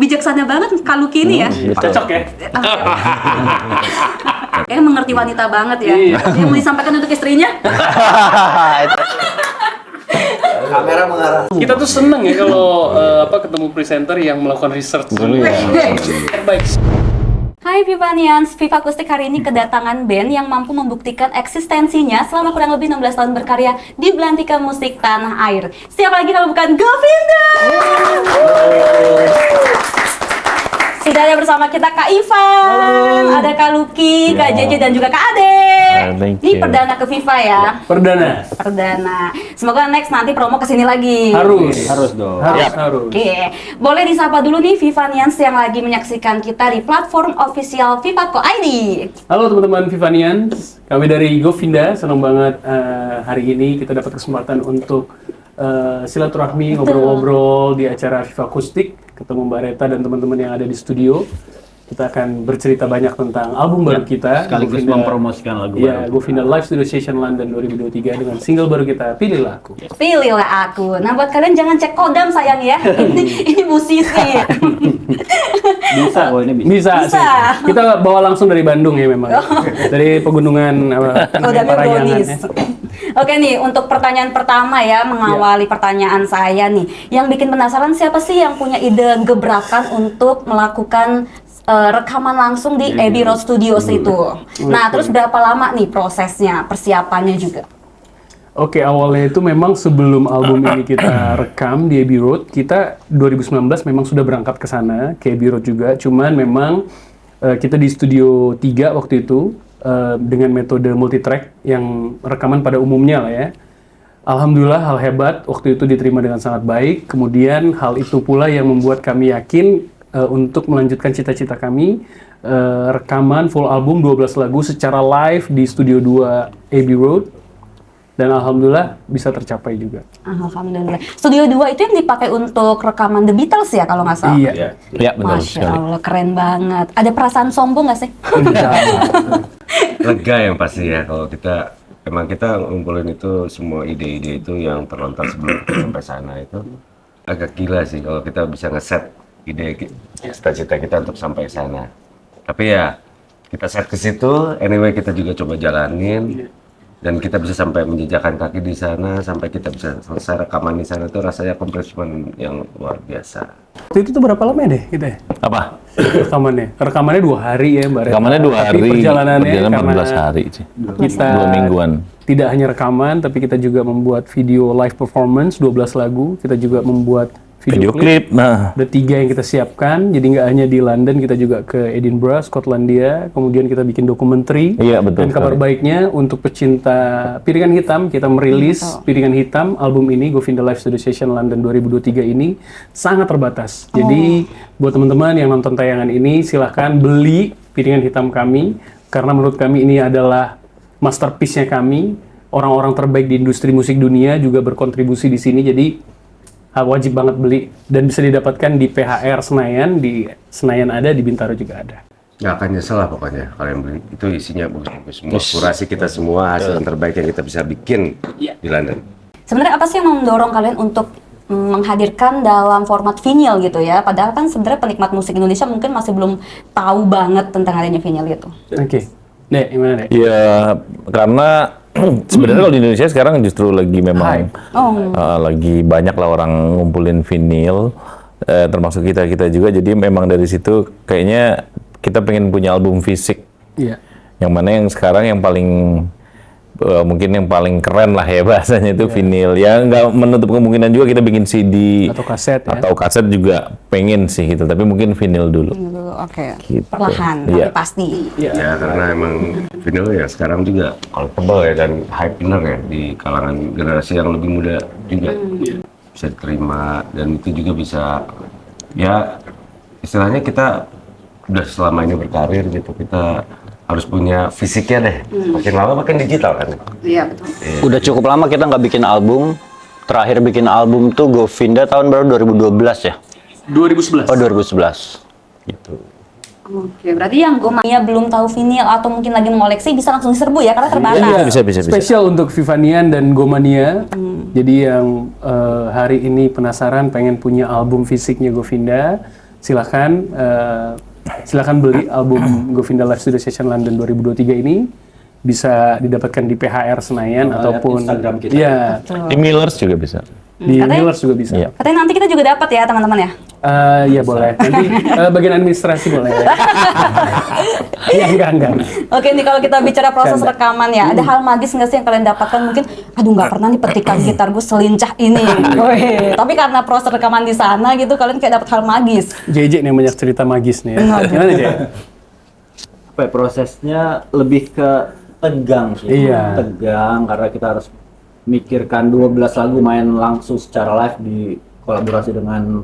bijaksana banget Kak Lucky ini ya. Cocok ya? Kayaknya mengerti wanita banget ya. Iya. Yang mau disampaikan untuk istrinya? Kamera mengarah. Kita tuh seneng ya kalau ketemu presenter yang melakukan research dulu ya. Terbaik. Hai Vivanians, Viva Akustik hari ini kedatangan band yang mampu membuktikan eksistensinya selama kurang lebih 16 tahun berkarya di belantika musik tanah air. Siapa lagi kalau bukan Govinda? Sudah ada bersama kita Kak Ivan, ada Kak Lucky, Kak JJ dan juga Kak Ade. Ini perdana ke Viva ya? Perdana. Semoga next nanti promo kesini lagi. Harus dong. Harus. Oke, boleh disapa dulu nih Vivanians yang lagi menyaksikan kita di platform official Viva.co ID. Halo teman-teman Vivanians, kami dari Govinda, senang banget hari ini kita dapat kesempatan untuk silaturahmi, ngobrol-ngobrol di acara Viva Akustik, ketemu Mbak Reta dan teman-teman yang ada di studio. Kita akan bercerita banyak tentang album baru kita. Sekaligus mempromosikan lagu baru. Govinda Live Studio Session London 2023 dengan single baru kita, Pilihlah Aku. Pilihlah Aku. Nah buat kalian jangan cek kodam sayang ya. ini musisi. Bisa, ini Bisa. Kita bawa langsung dari Bandung ya memang. Dari pegunungan Kodamnya Parahyangan, Brownies. ya. Oke nih, untuk pertanyaan pertama ya, mengawali pertanyaan saya nih. Yang bikin penasaran siapa sih yang punya ide gebrakan untuk melakukan rekaman langsung di Abbey Road Studios itu? Nah, terus berapa lama nih prosesnya, persiapannya juga? Oke, awalnya itu memang sebelum album ini kita rekam di Abbey Road, kita 2019 memang sudah berangkat ke sana, ke Abbey Road juga. Cuman memang kita di studio 3 waktu itu dengan metode multitrack yang rekaman pada umumnya lah ya. Alhamdulillah hal hebat waktu itu diterima dengan sangat baik. Kemudian hal itu pula yang membuat kami yakin untuk melanjutkan cita-cita kami, rekaman full album 12 lagu secara live di Studio 2 Abbey Road, dan alhamdulillah bisa tercapai juga. Alhamdulillah. Studio 2 itu yang dipakai untuk rekaman The Beatles ya kalau nggak salah? Iya. Ya, betul Masya sekali. Allah, keren banget. Ada perasaan sombong nggak sih? Lega yang pasti ya kalau kita ngumpulin itu semua ide-ide itu yang terlontar sebelum kita sampai sana itu agak gila sih kalau kita bisa ngeset ide cita-cita kita untuk sampai sana. Tapi ya kita set ke situ, anyway kita juga coba jalanin dan kita bisa sampai menjejakkan kaki di sana, sampai kita bisa selesai rekaman di sana itu rasanya accomplishment yang luar biasa. Waktu itu tuh berapa lama deh kita ya? Apa? Rekamannya 2 hari ya Mbak Reta. Rekamannya 2 hari, Tapi perjalanannya perjalanan karena 14 hari sih. kita 2 mingguan. tidak hanya rekaman, tapi kita juga membuat video live performance 12 lagu. Kita juga membuat video klip. Nah, Ada 3 yang kita siapkan, jadi nggak hanya di London, kita juga ke Edinburgh, Skotlandia. Kemudian kita bikin dokumenter. Iya, betul Dan kabar sekali. baiknya untuk pecinta piringan hitam, kita merilis piringan hitam album ini, Govinda Live Studio Session London 2023 ini sangat terbatas. Jadi buat teman-teman yang nonton tayangan ini, silahkan beli piringan hitam kami, karena menurut kami ini adalah masterpiece-nya kami. Orang-orang terbaik di industri musik dunia juga berkontribusi di sini, jadi wajib banget beli, dan bisa didapatkan di PHR Senayan, di Senayan ada, di Bintaro juga ada. Nggak akan nyesel lah pokoknya kalian beli. Itu isinya bagus-bagus semua. Kurasi kita semua, hasil yang terbaik yang kita bisa bikin di London. Sebenarnya apa sih yang mendorong kalian untuk menghadirkan dalam format vinyl gitu ya? Padahal kan sebenarnya penikmat musik Indonesia mungkin masih belum tahu banget tentang adanya vinyl itu. Oke. Dek, gimana Dek? ya karena sebenarnya kalau di Indonesia sekarang justru lagi memang lagi banyak lah orang ngumpulin vinil, termasuk kita juga. Jadi memang dari situ kayaknya kita pengen punya album fisik. Iya. Yang mana yang sekarang yang paling mungkin yang paling keren lah ya bahasanya itu vinyl. Ya nggak menutup kemungkinan juga kita bikin CD Atau kaset ya? atau kaset juga pengen sih gitu. Tapi mungkin vinyl dulu. Oke. Gitu. Perlahan, Iya. tapi pasti. Ya karena emang vinyl ya sekarang juga collectible ya dan hype bener ya di kalangan generasi yang lebih muda juga bisa diterima, dan itu juga bisa ya istilahnya kita udah selama ini berkarir gitu, kita harus punya fisiknya deh. Makin lama makin digital kan. Iya betul. Udah cukup lama kita nggak bikin album. Terakhir bikin album tuh Govinda tahun baru 2012 ya? 2011. Oh 2011. Gitu. Oke, berarti yang Gomania belum tahu vinyl atau mungkin lagi mengoleksi bisa langsung diserbu ya karena terbatas. Iya, bisa. Spesial untuk Vivanian dan Gomania. Jadi yang hari ini penasaran pengen punya album fisiknya Govinda, silakan beli album Govinda Live Studio Session London 2023 ini. Bisa didapatkan di PHR Senayan ataupun Instagram kita. Iya, Di Millers juga bisa. di Katanya- Millers juga bisa. Iya. Katanya nanti kita juga dapat ya teman-teman ya. Ya boleh. Nanti bagian administrasi boleh. Iya, enggak. Oke nih kalau kita bicara proses rekaman ya, ada hal magis nggak sih yang kalian dapatkan? Mungkin, aduh nggak pernah nih petikan gitar gue selincah ini. Wih, tapi karena proses rekaman di sana gitu, kalian kayak dapat hal magis. JJ nih banyak cerita magis nih ya. Gimana JJ? Apa ya, prosesnya lebih ke tegang sih. Iya. Tegang karena kita harus mikirkan 12 lagu main langsung secara live di kolaborasi dengan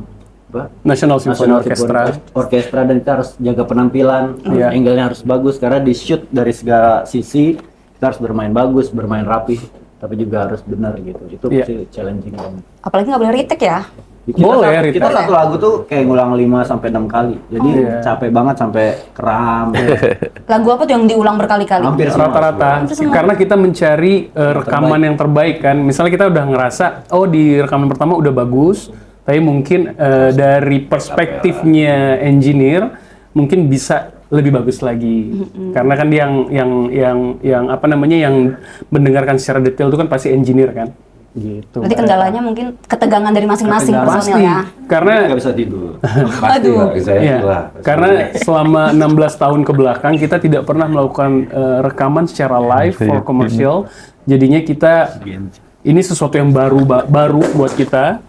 apa? National Symphony Orchestra. Orkestra, dan kita harus jaga penampilan, Iya. angle-nya harus bagus karena di shoot dari segala sisi kita harus bermain bagus, bermain rapi, tapi juga harus benar gitu. Itu Iya. pasti challenging banget. Apalagi nggak boleh retake ya. Boleh, Kita retake. satu lagu tuh kayak ngulang 5 sampai 6 kali. Jadi Iya. capek banget sampai kram. Lagu apa tuh yang diulang berkali-kali? Hampir semua. Rata-rata semua. karena kita mencari rekaman yang terbaik kan. Misalnya kita udah ngerasa oh di rekaman pertama udah bagus, tapi mungkin dari perspektifnya engineer mungkin bisa lebih bagus lagi. Karena kan dia yang apa namanya yang mendengarkan secara detail itu kan pasti engineer kan. Gitu. Berarti kendalanya mungkin ketegangan dari masing-masing Pasti personil ya. karena Nggak bisa tidur. Pasti lah, saya Iya, itulah. karena selama 16 tahun ke belakang kita tidak pernah melakukan rekaman secara live for commercial. Jadinya kita ini sesuatu yang baru buat kita.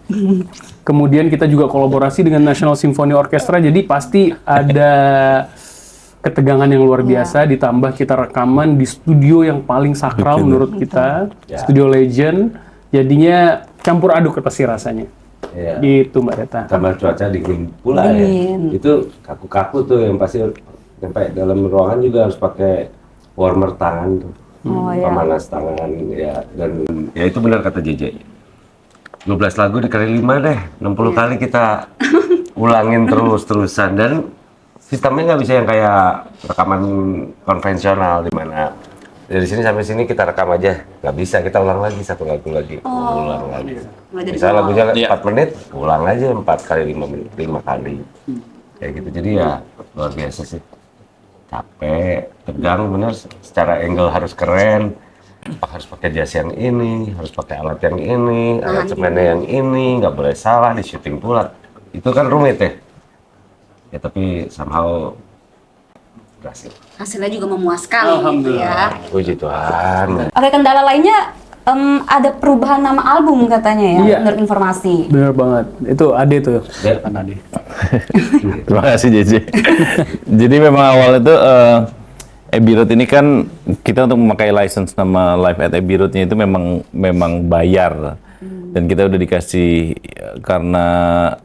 Kemudian kita juga kolaborasi dengan National Symphony Orchestra. Jadi pasti ada ketegangan yang luar biasa. Ditambah kita rekaman di studio yang paling sakral menurut kita, studio legend. Jadinya campur aduk pasti rasanya. Iya. Gitu Mbak Reta. Tambah cuaca dingin pula Dingin. ya. Itu kaku-kaku tuh yang pasti sampai dalam ruangan juga harus pakai warmer tangan tuh. Oh ya. Pemanas tangan ya, dan ya itu benar kata JJ. 12 lagu dikali 5 deh, 60 kali kita ulangin terus-terusan, dan sistemnya nggak bisa yang kayak rekaman konvensional di mana dari sini sampai sini kita rekam aja, nggak bisa, kita ulang lagi satu lagu lagi, ulang lagi. Mulai dari Misalnya awal. lagunya 4 menit, ulang aja 4 kali 5 menit, 5 kali. Kayak gitu, jadi ya luar biasa sih. Capek, tegang bener, secara angle harus keren, harus pakai jas yang ini, harus pakai alat yang ini, aransemennya yang ini, nggak boleh salah di syuting pula. Itu kan rumit ya. Ya tapi somehow berhasil. Hasilnya juga memuaskan gitu ya. Puji Tuhan. Oke, kendala lainnya ada perubahan nama album katanya ya, Iya. menurut informasi. Bener banget. Itu Ade tuh. Ya. Kan Ade. Terima kasih JJ. Jadi memang awalnya tuh Abbey Road ini kan kita untuk memakai license nama Live at Abbey Road-nya itu memang bayar. Dan kita udah dikasih karena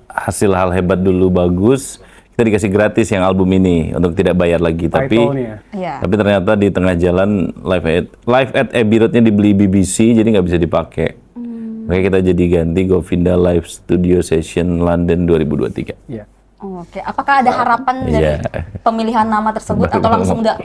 hasil hal hebat dulu bagus, kita dikasih gratis yang album ini untuk tidak bayar lagi. Title-nya. Iya. Tapi ternyata di tengah jalan Live at Abbey Road-nya dibeli BBC, jadi nggak bisa dipakai. Makanya kita jadi ganti Govinda Live Studio Session London 2023. Iya. Oke, apakah ada harapan dari Iya. pemilihan nama tersebut atau langsung udah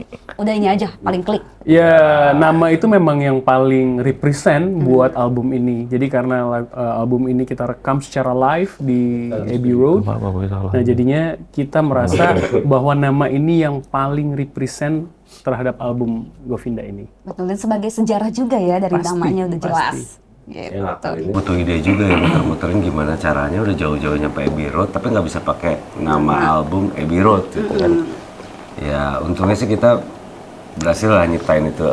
ini aja paling klik? Ya, nama itu memang yang paling represent buat album ini. Jadi karena album ini kita rekam secara live di Abbey Road. Nah, jadinya kita merasa bahwa nama ini yang paling represent terhadap album Govinda ini. Betul, dan sebagai sejarah juga ya dari Pasti, namanya udah jelas. pasti. Gitu. Ya, ini butuh ide juga ya, muter-muterin gimana caranya udah jauh-jauh nyampe Abbey Road tapi nggak bisa pakai nama album Abbey Road gitu kan. Ya untungnya sih kita berhasil lah nyiptain itu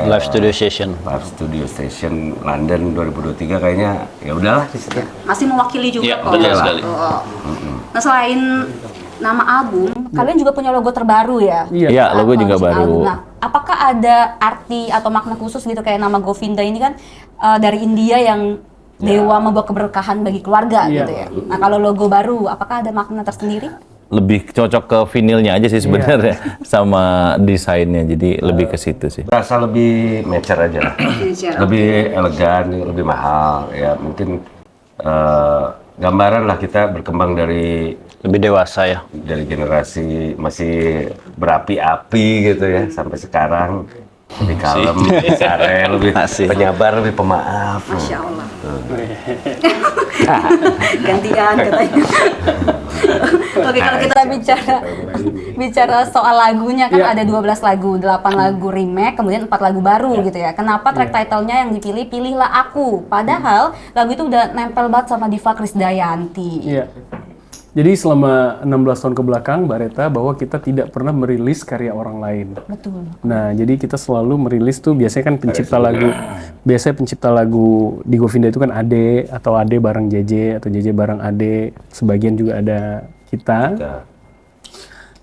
Live Studio Session. Live Studio Station London 2023 kayaknya ya udahlah di situ. Masih mewakili juga Iya, kok. betul sekali. Oh. Nah, selain nama album, kalian juga punya logo terbaru ya? Iya, logo juga Launching baru. album. Nah, apakah ada arti atau makna khusus gitu kayak nama Govinda ini kan dari India yang dewa membawa keberkahan bagi keluarga Iya. gitu ya. Nah, kalau logo baru, apakah ada makna tersendiri? Lebih cocok ke vinilnya aja sih sebenarnya sama desainnya, jadi lebih ke situ sih. Berasa lebih mature aja lah. Lebih elegan, lebih mahal ya mungkin gambaran lah kita berkembang dari Lebih dewasa ya. generasi masih berapi-api gitu ya sampai sekarang lebih kalem, lebih sare, lebih Masih. penyabar, lebih pemaaf. Masya Allah. Gantian katanya. Oke, kalau kita bicara soal lagunya kan ada 12 lagu, 8 lagu remake, kemudian 4 lagu baru gitu ya. Kenapa track title-nya yang dipilih Pilihlah Aku? Padahal lagu itu udah nempel banget sama Diva Krisdayanti. Iya. Jadi selama 16 tahun ke belakang, Mbak Reta, bahwa kita tidak pernah merilis karya orang lain. Betul. Nah, jadi kita selalu merilis tuh biasanya kan pencipta lagu di Govinda itu kan Ade, atau Ade bareng JJ, atau JJ bareng Ade, sebagian juga ada kita.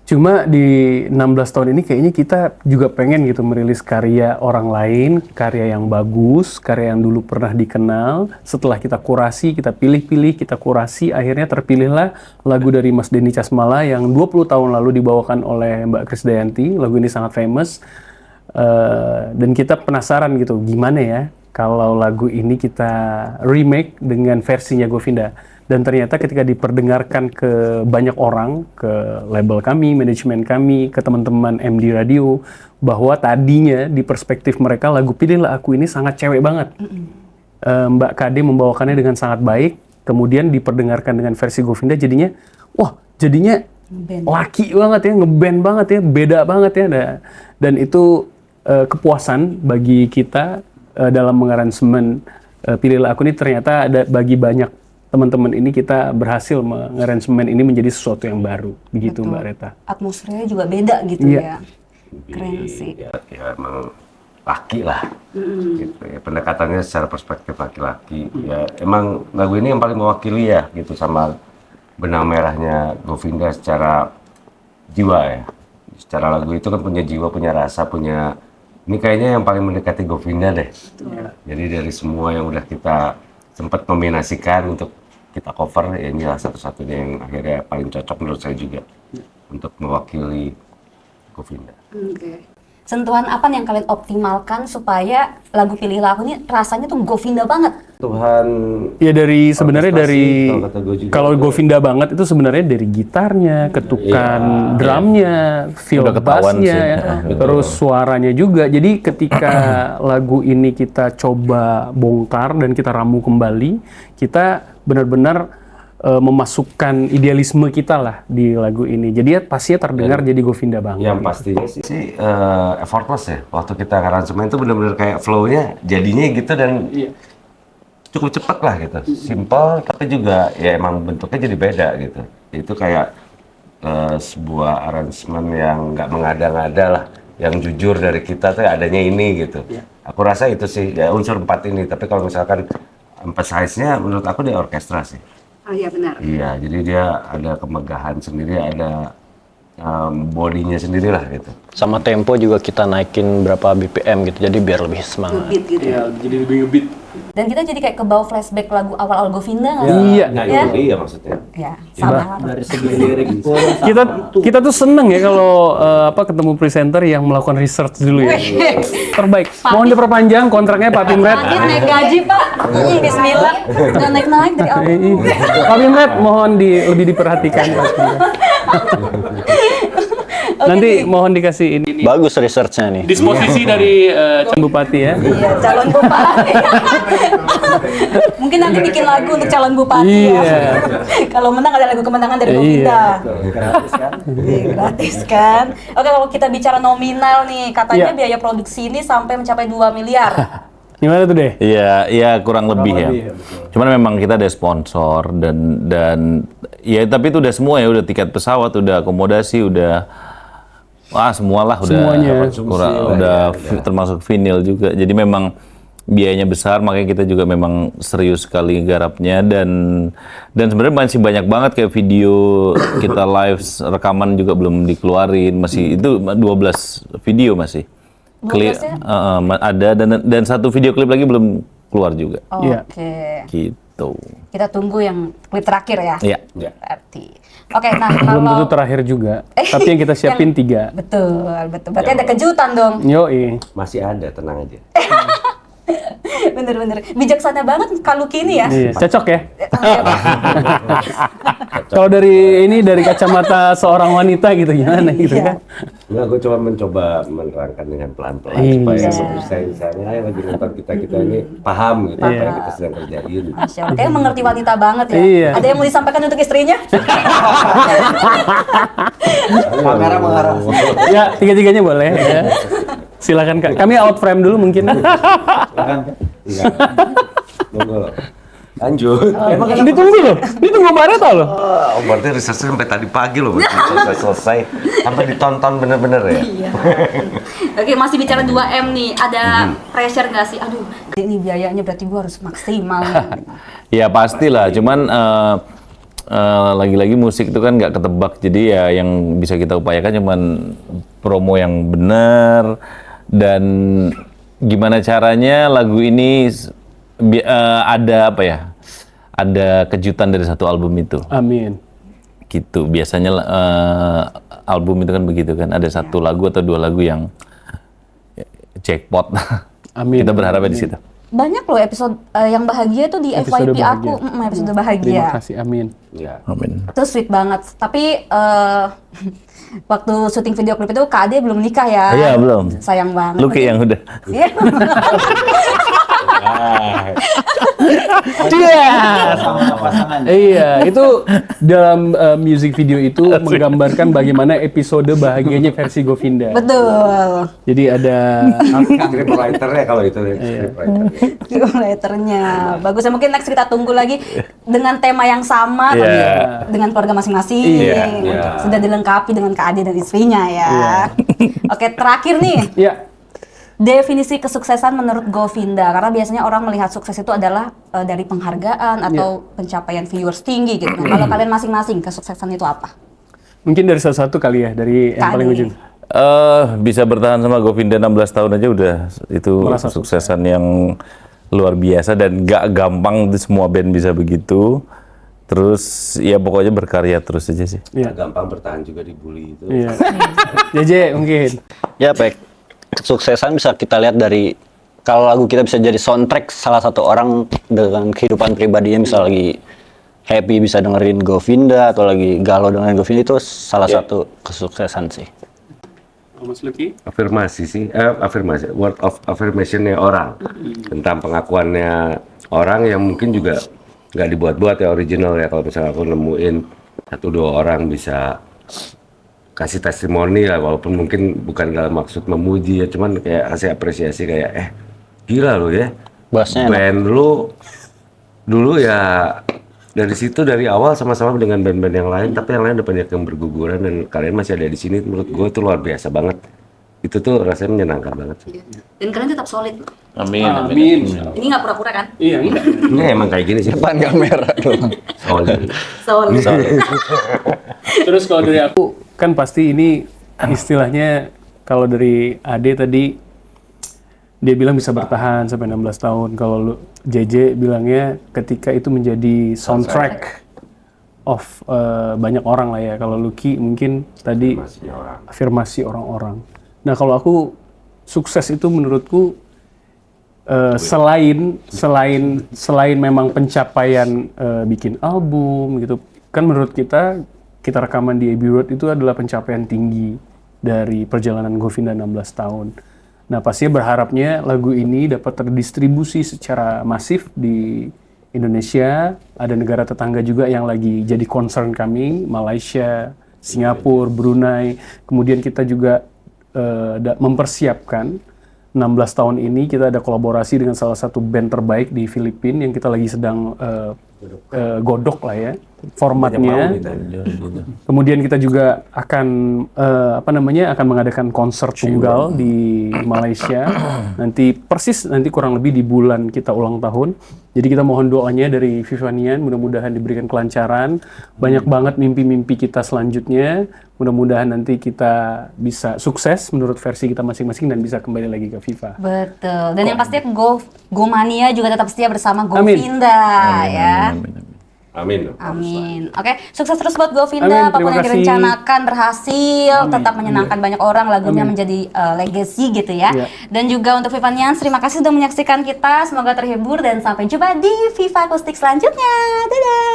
Cuma di 16 tahun ini kayaknya kita juga pengen gitu merilis karya orang lain, karya yang bagus, karya yang dulu pernah dikenal. Setelah kita kurasi, kita pilih-pilih, kita kurasi, akhirnya terpilihlah lagu dari Mas Denny Casmala yang 20 tahun lalu dibawakan oleh Mbak Krisdayanti. Lagu ini sangat famous. Dan kita penasaran gitu, gimana ya kalau lagu ini kita remake dengan versinya Govinda. Dan ternyata ketika diperdengarkan ke banyak orang, ke label kami, manajemen kami, ke teman-teman MD Radio, bahwa tadinya di perspektif mereka lagu Pilihlah Aku ini sangat cewek banget. Mbak KD membawakannya dengan sangat baik, kemudian diperdengarkan dengan versi Govinda jadinya, wah jadinya laki banget ya, ngeband banget ya, beda banget ya. Dan itu kepuasan bagi kita dalam mengaransemen Pilihlah Aku ini ternyata ada bagi banyak teman-teman ini kita berhasil mengaransemen ini menjadi sesuatu yang baru, begitu Mbak Reta. Atmosfernya juga beda gitu ya. Keren sih. Ya emang laki lah, gitu ya. Pendekatannya secara perspektif laki-laki. Ya emang lagu ini yang paling mewakili ya, gitu sama benang merahnya Govinda secara jiwa ya. Secara lagu itu kan punya jiwa, punya rasa, punya. Ini kayaknya yang paling mendekati Govinda deh. Jadi dari semua yang udah kita sempat nominasikan untuk kita cover, ya inilah satu-satunya yang akhirnya paling cocok menurut saya juga untuk mewakili Govinda. Sentuhan apa yang kalian optimalkan supaya lagu Pilihlah Aku ini rasanya tuh Govinda banget? Tuhan. Ya dari sebenarnya dari kalau kata gue juga, kalau Govinda banget itu sebenarnya dari gitarnya, ketukan drumnya, feel Udah ketahuan bassnya, sih. ya, terus suaranya juga. Jadi ketika lagu ini kita coba bongkar dan kita ramu kembali, kita benar-benar memasukkan idealisme kita lah di lagu ini. Jadi ya pastinya terdengar jadi Govinda banget. Yang pastinya sih effortless ya. Waktu kita aransemen itu benar-benar kayak flow-nya jadinya gitu dan cukup cepat lah gitu. Simple tapi juga ya emang bentuknya jadi beda gitu. Itu kayak sebuah aransemen yang nggak mengada-ngada lah. Yang jujur dari kita tuh adanya ini gitu. Aku rasa itu sih ya unsur 4 ini. Tapi kalau misalkan emphasize-nya menurut aku di orkestra sih. Oh iya benar. Iya, jadi dia ada kemegahan sendiri, ada bodinya sendiri lah gitu. Sama tempo juga kita naikin berapa BPM gitu, jadi biar lebih semangat. Ngebeat gitu. Iya, jadi lebih ngebeat. Dan kita jadi kayak kebawa flashback lagu awal-awal Govinda nggak sih? Iya. Nah, Ya? iya maksudnya. Ya, sama. Dari segi lirik pun Kita tuh seneng ya kalau ketemu presenter yang melakukan research dulu ya. Terbaik. Mohon diperpanjang kontraknya Pak Pimret. Lagi naik gaji Pak. Bismillah. Nggak naik-naik dari awal. Pak Pimret mohon lebih diperhatikan Pak Pimret. Nanti mohon dikasih ini Bagus research-nya nih. disposisi dari calon bupati ya. Iya, calon bupati. Mungkin nanti bikin lagu untuk calon bupati Iya. ya. Kalau menang ada lagu kemenangan dari Govinda. gratis kan. Iya, gratis kan. Oke, kalau kita bicara nominal nih, katanya Iya. biaya produksi ini sampai mencapai 2 miliar. Gimana tuh deh? Iya, iya kurang lebih ya. lebih, ya, betul. Cuman memang kita ada sponsor dan ya tapi itu udah semua ya, udah tiket pesawat, udah akomodasi, udah semualah udah Semuanya. udah termasuk vinyl juga. Jadi memang biayanya besar, makanya kita juga memang serius sekali garapnya dan sebenarnya masih banyak banget kayak video kita live rekaman juga belum dikeluarin, masih itu 12 video masih. 12 ya? Ada dan satu video klip lagi belum keluar juga. Iya. Oke. Gitu. Kita tunggu yang klip terakhir ya. Iya. Berarti. Oke, nah Belum tentu kalau terakhir juga. Tapi yang kita siapin 3. betul. Berarti ada kejutan dong. Yoi. Masih ada, tenang aja. Bener-bener bijaksana banget Kak Lucky ini ya. Iya, cocok ya. Iya, Pak. Kalau dari kacamata seorang wanita gitu gimana gitu Iya. kan? Enggak, gue coba mencoba menerangkan dengan pelan-pelan Iya. supaya pemirsa misalnya yang lagi nonton kita ini paham gitu apa yang kita sedang kerjain. Masya Allah, kayaknya mengerti wanita banget ya. Iya. Ada yang mau disampaikan untuk istrinya? Kamera mengarah. Ya, tiga-tiganya boleh ya. Silakan Kak. Kami out frame dulu mungkin. Silakan. Iya. Monggo. Lanjut. Ditunggu Bareta loh. Oh, berarti risetnya sampai tadi pagi loh, berarti selesai sampai ditonton bener-bener ya. Iya. Oke, masih bicara 2M nih. Ada pressure nggak sih? Aduh, ini biayanya berarti gua harus maksimal. Ya pastilah, cuman lagi-lagi musik itu kan nggak ketebak, jadi ya yang bisa kita upayakan cuman promo yang benar dan gimana caranya lagu ini ada apa ya? Ada kejutan dari satu album itu. Amin. Gitu. Biasanya album itu kan begitu kan, ada satu lagu atau dua lagu yang jackpot. Amin. Kita berharapnya di situ. Banyak loh episode yang bahagia tuh di Episode FYP aku. bahagia. Episode Terima bahagia. kasih. Amin. Ya. Amin. Itu sweet banget. Tapi waktu syuting video klip itu Kak Ade belum nikah ya? Iya, belum. Sayang banget. Lu kayak yang udah. Iya. Sama pasangan. Iya, itu dalam music video itu menggambarkan bagaimana episode bahagianya versi Govinda. Betul. Jadi ada Scriptwriter-nya kalau itu scriptwriter. Writernya bagus ya, mungkin next kita tunggu lagi dengan tema yang sama Iya. tapi dengan keluarga masing-masing. Iya. Sudah dilengkapi dengan Kak Ade dan istrinya ya. Oke, terakhir nih. ya Definisi kesuksesan menurut Govinda, karena biasanya orang melihat sukses itu adalah dari penghargaan atau pencapaian viewers tinggi gitu. Nah, kalau kalian masing-masing kesuksesan itu apa? mungkin dari salah satu kali ya, dari yang Kak paling Ade. ujung. Bisa bertahan sama Govinda 16 tahun aja udah itu Merasa kesuksesan yang luar biasa dan gak gampang semua band bisa begitu. Terus ya pokoknya berkarya terus aja sih. Iya. Gampang bertahan juga dibully itu. Iya. JJ mungkin. Ya, baik. Kesuksesan bisa kita lihat dari kalau lagu kita bisa jadi soundtrack salah satu orang dengan kehidupan pribadinya, misal lagi happy bisa dengerin Govinda atau lagi galau dengerin Govinda, itu salah satu kesuksesan sih. Mas Lucky. Afirmasi sih, afirmasi, word of affirmation-nya orang tentang pengakuannya orang yang mungkin juga nggak dibuat-buat ya, original ya. Kalau misalnya aku nemuin 1-2 orang bisa kasih testimoni lah, walaupun mungkin bukan dalam maksud memuji ya, cuman kayak kasih apresiasi kayak gila lo ya, Bassnya enak. band lu dulu ya dari situ dari awal sama-sama dengan band-band yang lain, tapi yang lain udah banyak yang berguguran dan kalian masih ada di sini. Menurut gue itu luar biasa banget. Itu tuh rasanya menyenangkan banget sih. Dan kalian tetap solid. Amin. Amin. Ini nggak pura-pura kan? Iya, enggak. Ini emang kayak gini sih. Depan kamera doang. Solid. Solid. Terus kalau dari aku kan pasti ini istilahnya, kalau dari Ade tadi dia bilang bisa bertahan sampai 16 tahun. Kalau lu JJ bilangnya ketika itu menjadi soundtrack of banyak orang lah ya. Kalau Lucky mungkin tadi afirmasi orang-orang. Nah, kalau aku sukses itu menurutku selain memang pencapaian bikin album gitu. Kan menurut kita rekaman di Abbey Road itu adalah pencapaian tinggi dari perjalanan Govinda 16 tahun. Nah, pastinya berharapnya lagu ini dapat terdistribusi secara masif di Indonesia. Ada negara tetangga juga yang lagi jadi concern kami, Malaysia, Singapura, Brunei. Kemudian kita juga mempersiapkan 16 tahun ini kita ada kolaborasi dengan salah satu band terbaik di Filipina yang kita lagi sedang godok lah ya formatnya. Kemudian kita juga akan akan mengadakan konser tunggal di Malaysia. Nanti kurang lebih di bulan kita ulang tahun. Jadi kita mohon doanya dari Vivanian, mudah-mudahan diberikan kelancaran. Banyak banget mimpi-mimpi kita selanjutnya. Mudah-mudahan nanti kita bisa sukses menurut versi kita masing-masing dan bisa kembali lagi ke Viva. Betul. Dan yang pastinya Go Mania juga tetap setia bersama Amin. Govinda ya. Amin. Amin. Oke, sukses terus buat Govinda. Amin, Apapun terima yang kasih. direncanakan berhasil, tetap menyenangkan banyak orang, lagunya Amin. menjadi legacy gitu ya. Iya. Dan juga untuk Vivanians, terima kasih sudah menyaksikan kita. Semoga terhibur dan sampai jumpa di Viva Akustik selanjutnya. Dadah.